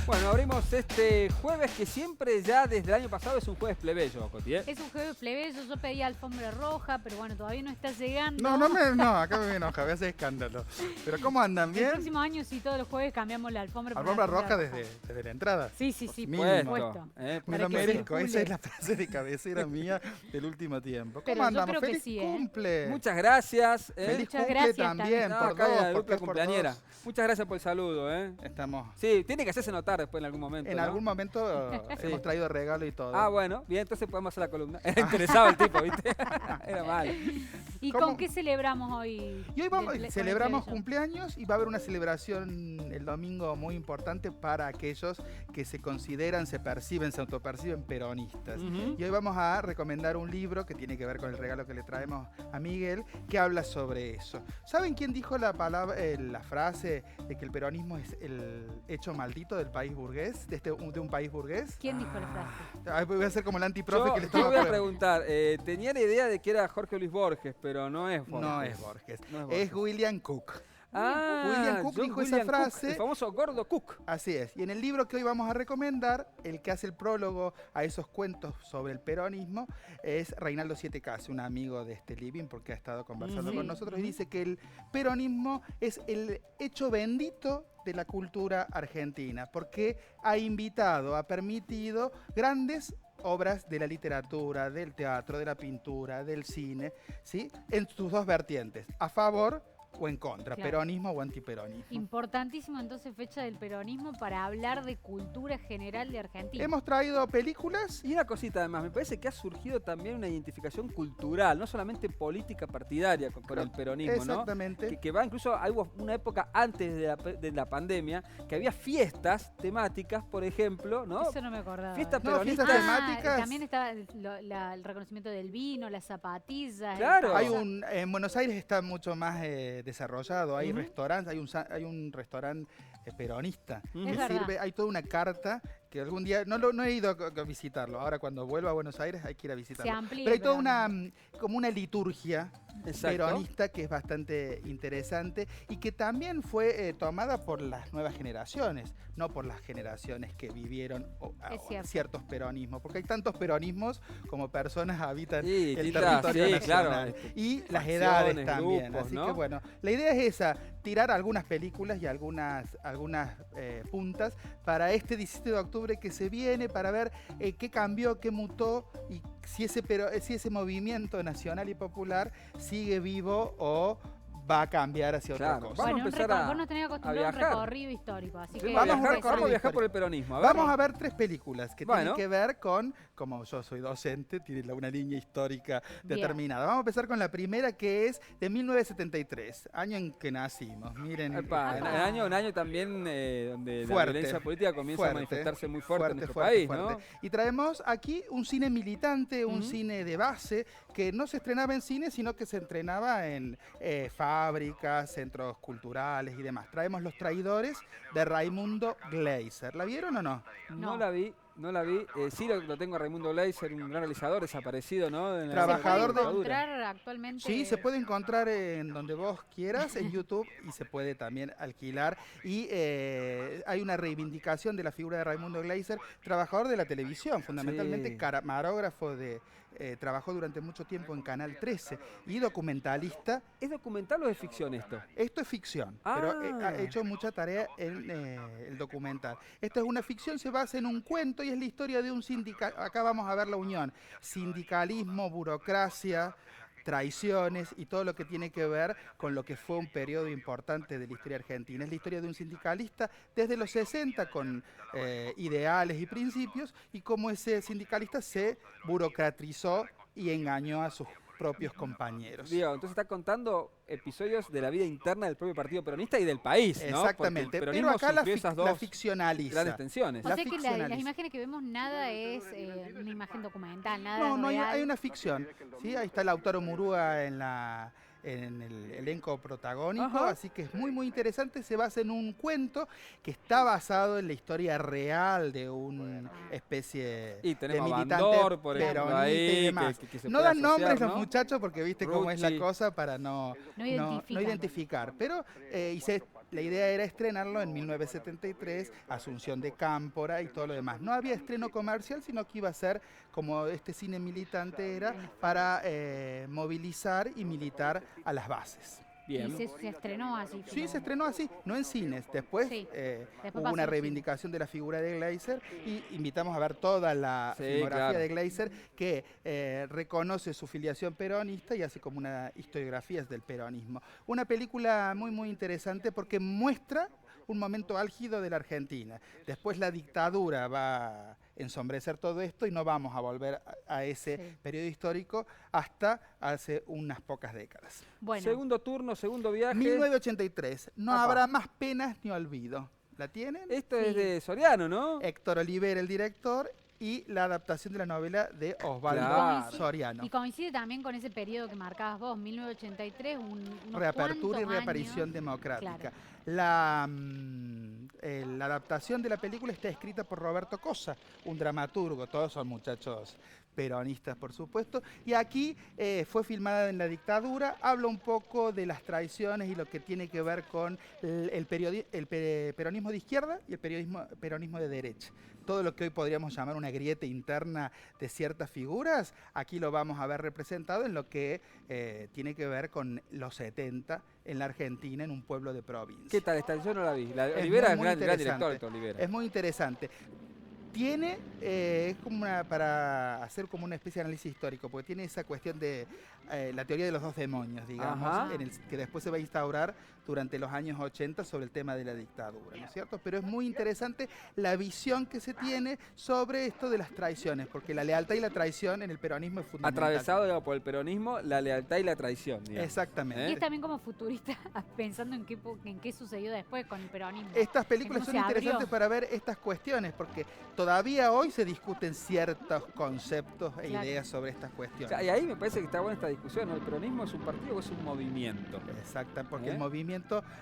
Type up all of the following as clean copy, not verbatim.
Bueno, abrimos este jueves que siempre ya desde el año pasado es un jueves plebeyo, Coti, ¿eh? Es un jueves plebeyo, yo pedí alfombra roja, pero bueno, todavía no está llegando. No, acá me enoja, voy a hacer escándalo. Pero ¿cómo andan? ¿Bien? El próximo año sí, todos los jueves cambiamos la alfombra. por Alfombra una roja desde la entrada. Sí, por Mínimo. supuesto. Me Para lo que merezco, circule. esa es la frase de cabecera mía del último tiempo. Pero ¿Cómo yo andamos? creo que ¡Feliz sí, cumple! Muchas gracias. ¡Feliz Muchas cumple gracias también! No, Por acá dos, la por dupla tres, por cumpleañera. dos. Muchas gracias por el saludo, ¿eh? Estamos... Sí, tiene que hacerse notar después en algún momento, En ¿no? algún momento Sí. hemos traído regalo y todo. Ah, bueno, bien, entonces podemos hacer la columna. Era interesado el tipo, ¿viste? Era mal. ¿Y ¿Cómo? con qué celebramos hoy? Y hoy con el celebramos plebeyo? cumpleaños y va a haber una celebración el domingo muy importante para aquellos que se consideran, se autoperciben peronistas. Ujú. Y hoy vamos a recomendar un libro que tiene que ver con el regalo que le traemos a Miguel, que habla sobre eso. ¿Saben quién dijo la frase de que el peronismo es el hecho maldito del país burgués, de un país burgués? ¿Quién dijo la frase? Ay, voy a ser como el antiprofe que le Yo voy a estaba preguntar, tenía la idea de que era Jorge Luis Borges, pero no es Borges. No es Borges, No es Borges. es William Cook. Ah, William Cook John dijo esa William Cook, frase. el famoso gordo Cook. Así es. Y en el libro que hoy vamos a recomendar, el que hace el prólogo a esos cuentos sobre el peronismo es Reinaldo Siete Case, un amigo de este living porque ha estado conversando Sí. con nosotros y dice que el peronismo es el hecho bendito de la cultura argentina porque ha permitido grandes obras de la literatura, del teatro, de la pintura, del cine, ¿sí? En sus dos vertientes, a favor o en contra, Claro. peronismo o antiperonismo. Importantísimo entonces fecha del peronismo para hablar de cultura general de Argentina. Hemos traído películas. Y una cosita además, me parece que ha surgido también una identificación cultural, no solamente política partidaria con el peronismo, ¿no? Exactamente. Que va incluso, hubo una época antes de la pandemia, que había fiestas temáticas, por ejemplo, ¿no? Eso no me acordaba. Fiestas No, peronistas. fiestas temáticas. También estaba el reconocimiento del vino, las zapatillas. Claro. En Buenos Aires está mucho más desarrollado. Hay Ujú. restaurantes, hay un restaurante peronista. Ujú. Que Es verdad. sirve, hay toda una carta que algún día, no he ido a visitarlo. Ahora cuando vuelva a Buenos Aires hay que ir a Se visitarlo. amplía. Pero hay el toda peronismo. como una liturgia Exacto. peronista que es bastante interesante y que también fue tomada por las nuevas generaciones, no por las generaciones que vivieron Es cierto. ciertos peronismos, porque hay tantos peronismos como personas habitan Sí, el Tita, territorio sí, nacional. claro. Y las Facciones, edades también. grupos, Así ¿no? que bueno, la idea es esa, tirar algunas películas y algunas puntas para este 17 de octubre que se viene, para ver qué cambió, qué mutó y si ese movimiento nacional y popular sigue vivo o va a cambiar hacia otra Claro. cosa. Vamos a Bueno, empezar vos nos tenés acostumbrado a un viajar. recorrido histórico, así que Vamos a Vamos a viajar, recorrido por el peronismo. Vamos a ver tres películas que Bueno. tienen que ver con, como yo soy docente, tiene una línea histórica Bien. determinada. Vamos a empezar con la primera, que es de 1973, año en que nacimos. Miren, Epa, un año también donde la Fuerte, violencia política comienza a manifestarse muy fuerte, en nuestro país, ¿no? Y traemos aquí un cine militante, un Ujú. cine de base, que no se estrenaba en cine, sino que se entrenaba en fábricas, centros culturales y demás. Traemos Los Traidores de Raimundo Gleiser. ¿La vieron o no? No No. la vi, no la vi. Sí lo tengo a Raimundo Gleiser, un gran realizador desaparecido, ¿no? En la Trabajador ¿Se puede de- dictadura. encontrar actualmente? Sí, se puede encontrar en donde vos quieras, en YouTube, y se puede también alquilar. Y hay una reivindicación de la figura de Raimundo Gleiser, trabajador de la televisión, fundamentalmente Sí. camarógrafo trabajó durante mucho tiempo en Canal 13 y documentalista. ¿Es documental o es ficción esto? Esto es ficción, pero ha hecho mucha tarea en el documental. Esta es una ficción, se basa en un cuento y es la historia de un sindical. Acá vamos a ver la unión: sindicalismo, burocracia, traiciones y todo lo que tiene que ver con lo que fue un periodo importante de la historia argentina. Es la historia de un sindicalista desde los 60 con ideales y principios, y cómo ese sindicalista se burocratizó y engañó a sus propios compañeros. Digo, entonces está contando episodios de la vida interna del propio Partido Peronista y del país, ¿no? Exactamente, Porque el pero peronismo acá la sufrió esas la dos ficcionaliza. grandes tensiones. O La sea que las ficcionaliza. imágenes que vemos nada es una imagen documental, nada No, real. hay una ficción. ¿Sí? Ahí está Lautaro Murúa en el elenco protagónico, Ajá. así que es muy muy interesante. Se basa en un cuento que está basado en la historia real de una especie Y de tenemos a militante Bandor, por ejemplo, peronista ahí, y demás. que se No puede dan nombres asociar, los ¿no? muchachos porque viste cómo es la Rucci. cosa para no No identifican. identificar. Pero y se la idea era estrenarlo en 1973, Asunción de Cámpora y todo lo demás. No había estreno comercial, sino que iba a ser como este cine militante era para movilizar y militar a las bases. Bien. Y se estrenó así. Sí, se estrenó así, no en cines. Después, Sí, después hubo pasó una al reivindicación de la figura de Gleiser y invitamos a ver toda la Sí, filmografía claro. de Gleiser, que reconoce su filiación peronista y hace como una historiografía del peronismo. Una película muy, muy interesante porque muestra un momento álgido de la Argentina. Después la dictadura va a ensombrecer todo esto y no vamos a volver a ese Sí. periodo histórico hasta hace unas pocas décadas. Bueno, Segundo turno, segundo viaje. 1983. No Apa. habrá más penas ni olvido. ¿La tienen? Esto Sí. es de Soriano, ¿no? Héctor Oliver, el director, y la adaptación de la novela de Osvaldo Claro. Soriano. y coincide también con ese periodo que marcabas vos, 1983, unos Reapertura y cuantos reaparición años. democrática. Claro. La adaptación de la película está escrita por Roberto Cosa, un dramaturgo. Todos son muchachos peronistas, por supuesto. Y aquí fue filmada en la dictadura. Habla un poco de las traiciones y lo que tiene que ver con el peronismo de izquierda y el peronismo de derecha. Todo lo que hoy podríamos llamar una grieta interna de ciertas figuras, aquí lo vamos a ver representado en lo que tiene que ver con los 70 en la Argentina, en un pueblo de provincia. ¿Qué tal está? Yo no la vi. La Es Olivera es muy gran director, interesante. Héctor Olivera. Es muy interesante. Tiene, es como para hacer como una especie de análisis histórico, porque tiene esa cuestión de la teoría de los dos demonios, digamos, Ajá. que después se va a instaurar durante los años 80 sobre el tema de la dictadura, ¿no es cierto? Pero es muy interesante la visión que se tiene sobre esto de las traiciones, porque la lealtad y la traición en el peronismo es fundamental. Atravesado, digamos, por el peronismo, la lealtad y la traición. Digamos. Exactamente. Y es también como futurista, pensando en qué sucedió después con el peronismo. Estas películas ¿Cómo son se interesantes abrió? para ver estas cuestiones, porque todavía hoy se discuten ciertos conceptos e Claro. ideas sobre estas O cuestiones. sea, y ahí me parece que está buena esta discusión, ¿no? ¿El peronismo es un partido o es un movimiento? Exacto, porque ¿Eh? el movimiento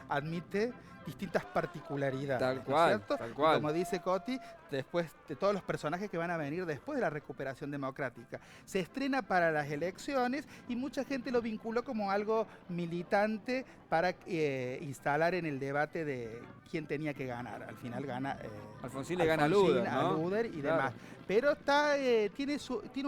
admite distintas particularidades. Tal ¿no es cual, cierto? tal Y cual. como dice Coti, después de todos los personajes que van a venir después de la recuperación democrática. Se estrena para las elecciones y mucha gente lo vinculó como algo militante para instalar en el debate de quién tenía que ganar. Al final gana Alfonsín le gana a Luder, a ¿no? Luder y Claro. demás. Pero está, tiene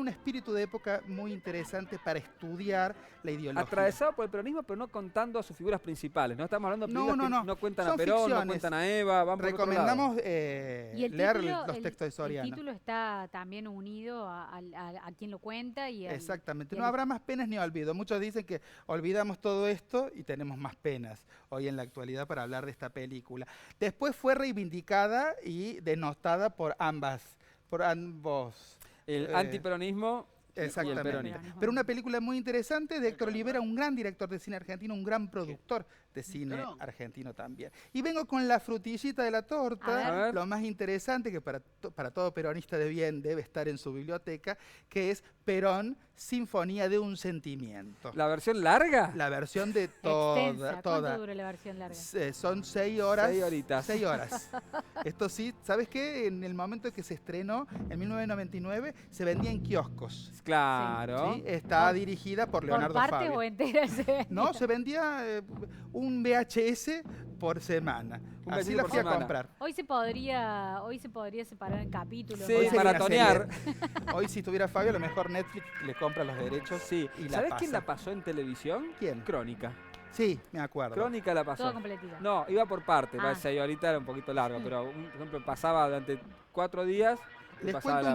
un espíritu de época muy interesante para estudiar la ideología. Atravesado por el peronismo, pero no contando a sus figuras principales, ¿no? Estamos hablando de No, películas no, que no. no cuentan Son a Perón, ficciones. no cuentan a Eva, van por otro lado. Recomendamos Y el leer título- los textos de Soriano. El título está también unido a quien lo cuenta y Exactamente. y No habrá más penas ni olvido. Muchos dicen que olvidamos todo esto y tenemos más penas hoy en la actualidad para hablar de esta película. Después fue reivindicada y denostada por ambos. El eh, antiperonismo y el Exactamente. peronismo. Pero una película muy interesante de Héctor Olivera, un gran director de cine argentino, un gran productor de cine argentino también. Y vengo con la frutillita de la torta, A ver. lo más interesante que para todo peronista de bien debe estar en su biblioteca, que es Perón, Sinfonía de un Sentimiento. ¿La versión larga? La versión de extensa. toda. ¿Cuánto dura la versión larga? Son 6 horas. 6 horitas. 6 horas. Esto sí, ¿sabes qué? En el momento que se estrenó, en 1999, se vendía en kioscos. Claro. ¿Sí? Está dirigida por Leonardo ¿Por partes Fabio. o enteras? No, se vendía un VHS por semana. Un Así VHS la por fui a semana. comprar. Hoy se podría separar en capítulos. Sí, Hoy ¿no? sería una maratonear. serie. Hoy si estuviera Fabio, a lo mejor Netflix le compra los derechos Sí. y la ¿Sabés pasa. quién la pasó en televisión? ¿Quién? Crónica. Sí, me acuerdo. Crónica la pasó. Todo completito. No, iba por parte, Ah. 6 horitas era un poquito largo, pero por ejemplo pasaba durante 4 días. y Les pasaba cuento la-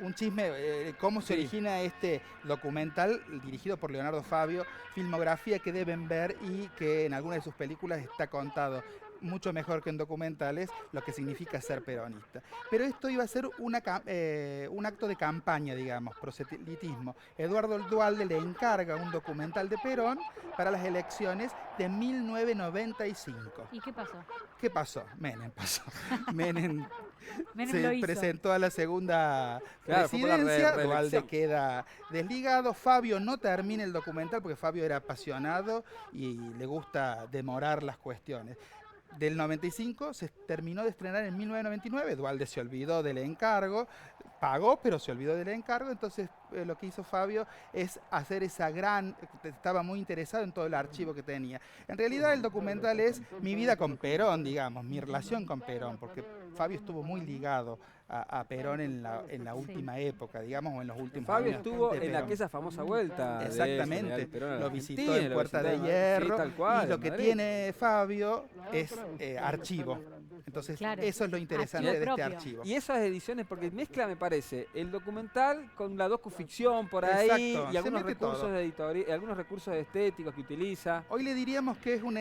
un chisme, cómo se Sí. origina este documental dirigido por Leonardo Fabio, filmografía que deben ver y que en alguna de sus películas está contado mucho mejor que en documentales lo que significa ser peronista. Pero esto iba a ser un acto de campaña, digamos, proselitismo. Eduardo Duhalde le encarga un documental de Perón para las elecciones de 1995. ¿Y qué pasó? ¿Qué pasó? Menem pasó. Menem Menem se lo hizo. presentó a la segunda Claro, fue por la presidencia, reelección. Duhalde queda desligado, Fabio no termina el documental porque Fabio era apasionado y le gusta demorar las cuestiones. Del 95 se terminó de estrenar en 1999, Duhalde se olvidó del encargo, pagó pero se olvidó del encargo, entonces lo que hizo Fabio es hacer esa estaba muy interesado en todo el archivo que tenía. En realidad el documental es mi vida con Perón, digamos, mi relación con Perón, porque Fabio estuvo muy ligado a Perón en la última época, digamos, o en los últimos Fabio años estuvo de en Perón. aquella famosa vuelta. Exactamente, lo visitó en lo Puerta visitó de Hierro, sí, tal cual, y lo en que Madrid. tiene Fabio es archivo. Entonces, Claro. eso es lo interesante Archivo de este propio. archivo. Y esas ediciones, porque mezcla, me parece, el documental con la docuficción por ahí, Exacto, y se algunos mete recursos todo. de editoría, algunos recursos estéticos que utiliza. Hoy le diríamos que es un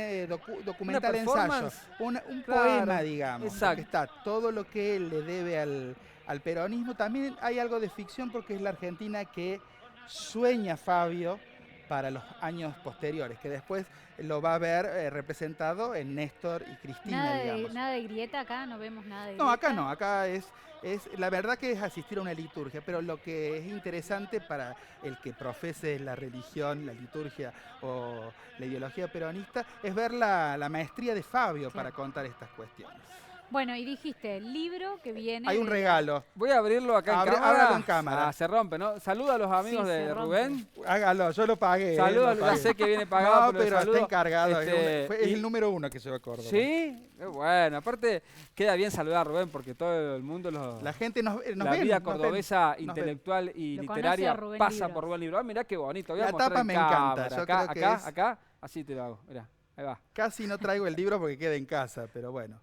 documental Una ensayo, performance. un Claro, poema, digamos. exacto. Porque está todo lo que él le debe al peronismo. También hay algo de ficción porque es la Argentina que sueña Fabio para los años posteriores, que después lo va a ver representado en Néstor y Cristina, digamos. Nada de grieta acá, no vemos nada de grieta. No, acá no, acá es la verdad que es asistir a una liturgia, pero lo que es interesante para el que profese la religión, la liturgia o la ideología peronista es ver la maestría de Fabio para contar estas cuestiones. Bueno, y dijiste, el libro que viene... Hay un regalo, Voy a abrirlo acá en cámara. ábralo en cámara. Ah, se rompe, ¿no? Saluda a los amigos Sí, se de rompe. Rubén. Hágalo, yo lo pagué. Saluda, lo ya pagué. sé que viene pagado, No, pero saludo. está encargado, Este, es y- el número 1 que lleva a Córdoba. Sí, qué bueno. Aparte, queda bien saludar a Rubén porque todo el mundo La gente nos la ven, vida nos ven, cordobesa, ven. intelectual y Lo literaria conoce a Rubén pasa Libros. por Rubén Libros. Ah, mirá qué bonito. Voy a La mostrar tapa en me encanta, cámara. yo Acá, creo que acá, es- acá. Así te lo hago. Mirá, ahí va. Casi no traigo el libro porque queda en casa, pero bueno.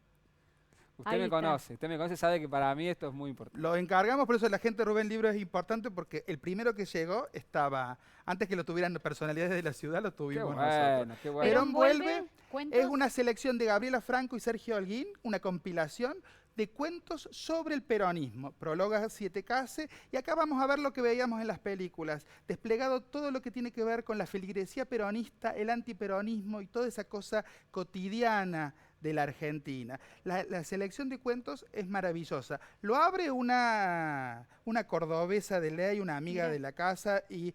Usted Ahí me está. conoce, sabe que para mí esto es muy importante. Lo encargamos, por eso la gente de Rubén Libro es importante porque el primero que llegó estaba, antes que lo tuvieran personalidades de la ciudad, lo Qué tuvimos bueno, nosotros. qué bueno. Perón vuelve, ¿cuentos? Es una selección de Gabriela Franco y Sergio Holguín, una compilación de cuentos sobre el peronismo. Prologa 7 Case, y acá vamos a ver lo que veíamos en las películas, desplegado todo lo que tiene que ver con la feligresía peronista, el antiperonismo y toda esa cosa cotidiana de la Argentina. La selección de cuentos es maravillosa. Lo abre una cordobesa de ley, una amiga Mira. de la casa y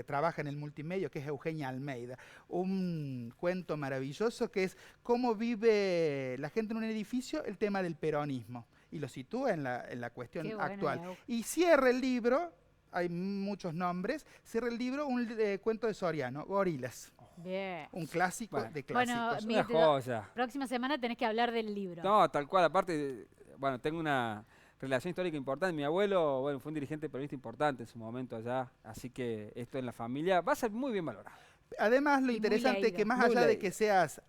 trabaja en el multimedio, que es Eugenia Almeida. Un cuento maravilloso que es cómo vive la gente en un edificio el tema del peronismo. Y lo sitúa en la cuestión Qué bueno, actual. Lau. Y cierra el libro, hay muchos nombres, cierra el libro un cuento de Soriano, Gorilas. Bien. Un clásico Bueno. de Bueno, clásicos. mi- Una joya. Próxima semana tenés que hablar del libro. No, tal cual. Aparte, bueno, tengo una relación histórica importante. Mi abuelo, bueno, fue un dirigente peronista importante en su momento allá. Así que esto en la familia va a ser muy bien valorado. Además, lo muy interesante es leído. que más Muy allá de leído. que seas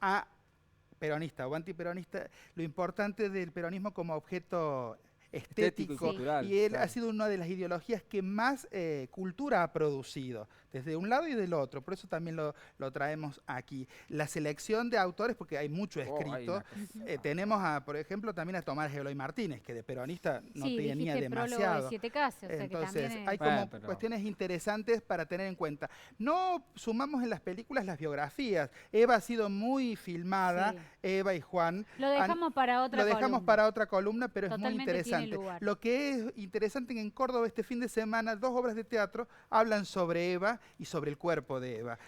peronista o antiperonista, lo importante del peronismo como objeto Estético y estético, cultural, y él claro. ha sido una de las ideologías que más cultura ha producido, desde un lado y del otro, por eso también lo traemos aquí. La selección de autores, porque hay mucho Oh, hay escrito, una cosa. tenemos, por ejemplo, también a Tomás Eloy Martínez, que de peronista no sí, tenía dijiste prólogo demasiado. de 7 Case, o sea que Entonces, también hay es... como Bueno, pero- cuestiones interesantes para tener en cuenta. No sumamos en las películas las biografías. Eva ha sido muy filmada, Sí. Eva y Juan. Lo dejamos para otra Lo dejamos columna. para otra columna, pero es muy Totalmente tiene interesante. lugar. Lo que es interesante en Córdoba este fin de semana, 2 obras de teatro hablan sobre Eva y sobre el cuerpo de Eva.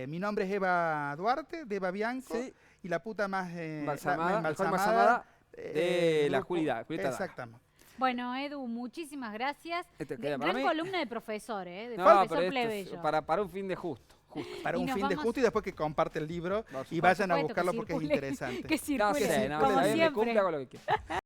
Mi nombre es Eva Duarte, de Eva Bianco, Sí. y la puta más Embalsamada, mejor embalsamada embalsamada de la grupo- Julieta Dana. Exactamente. Bueno, Edu, muchísimas gracias. ¿Esto queda para Gran mí? columna de profesor, de No, profesor pero esto es plebeyo. para un fin de justo. Para Y un nos fin de vamos- justo y después que comparte el libro Por y supuesto. vayan a Por supuesto, buscarlo que porque es circule, interesante. Que No circule, sé, no, como está bien, me siempre. cumple, hago lo que quiera.